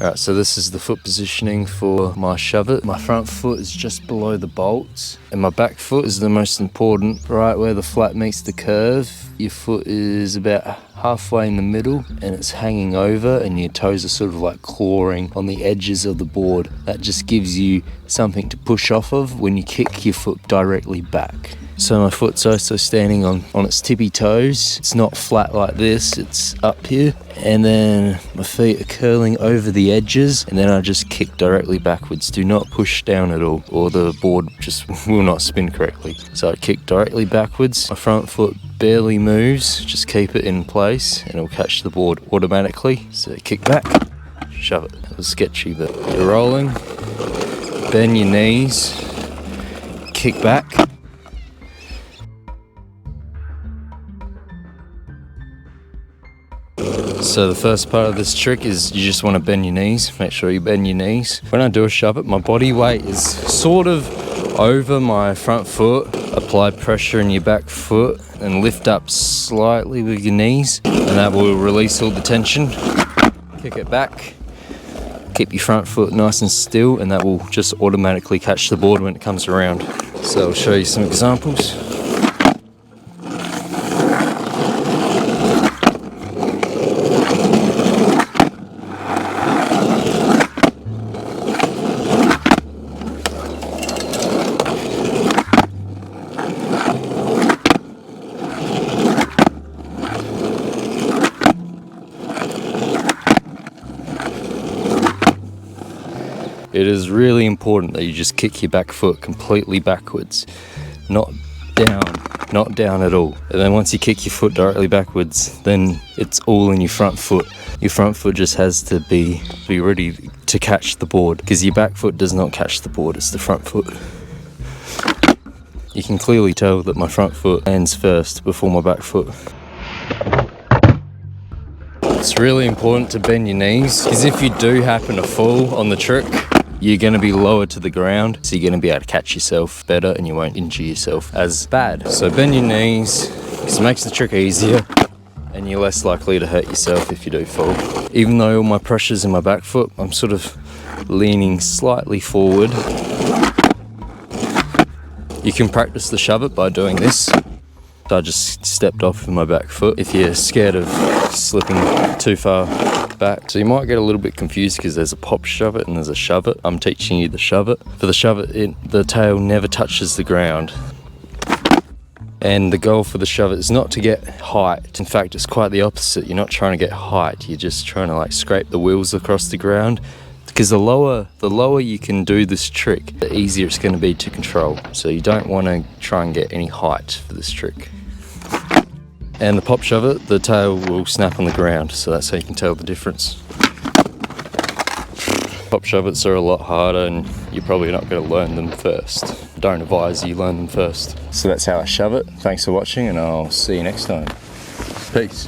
Alright, so this is the foot positioning for my Shuv-it. My front foot is just below the bolts, and my back foot is the most important. Right where the flat meets the curve, your foot is about halfway in the middle and it's hanging over, and your toes are sort of like clawing on the edges of the board. That just gives you something to push off of when you kick your foot directly back. So my foot's also standing on its tippy toes. It's not flat like this, it's up here. And then my feet are curling over the edges, and then I just kick directly backwards. Do not push down at all, or the board just will not spin correctly. So I kick directly backwards. My front foot barely moves, just keep it in place and it'll catch the board automatically. So kick back, shove it. It was sketchy, but you're rolling, bend your knees, kick back. So the first part of this trick is you just want to bend your knees. Make sure you bend your knees. When I do a Shuv-it, my body weight is sort of over my front foot. Apply pressure in your back foot and lift up slightly with your knees, and that will release all the tension. Kick it back. Keep your front foot nice and still, and that will just automatically catch the board when it comes around. So I'll show you some examples. It is really important that you just kick your back foot completely backwards, not down at all. And then once you kick your foot directly backwards, then it's all in your front foot. Your front foot just has to be ready to catch the board, because your back foot does not catch the board, it's the front foot. You can clearly tell that my front foot lands first before my back foot. It's really important to bend your knees, because if you do happen to fall on the trick, you're going to be lower to the ground, so you're going to be able to catch yourself better and you won't injure yourself as bad. So bend your knees, because it makes the trick easier and you're less likely to hurt yourself if you do fall. Even though all my pressure's in my back foot, I'm sort of leaning slightly forward. You can practice the Shuv-it by doing this. I just stepped off with my back foot if you're scared of slipping too far back. So you might get a little bit confused because there's a pop Shuv-it and there's a Shuv-it. I'm teaching you the Shuv-it. For the Shuv-it, the tail never touches the ground. And the goal for the Shuv-it is not to get height. In fact, it's quite the opposite. You're not trying to get height. You're just trying to like scrape the wheels across the ground. Because the lower you can do this trick, the easier it's going to be to control. So you don't want to try and get any height for this trick. And the pop Shuv-it, the tail will snap on the ground, so that's how you can tell the difference. Pop Shuv-its are a lot harder and you're probably not going to learn them first. Don't advise you learn them first. So that's how I Shuv-it. Thanks for watching and I'll see you next time. Peace.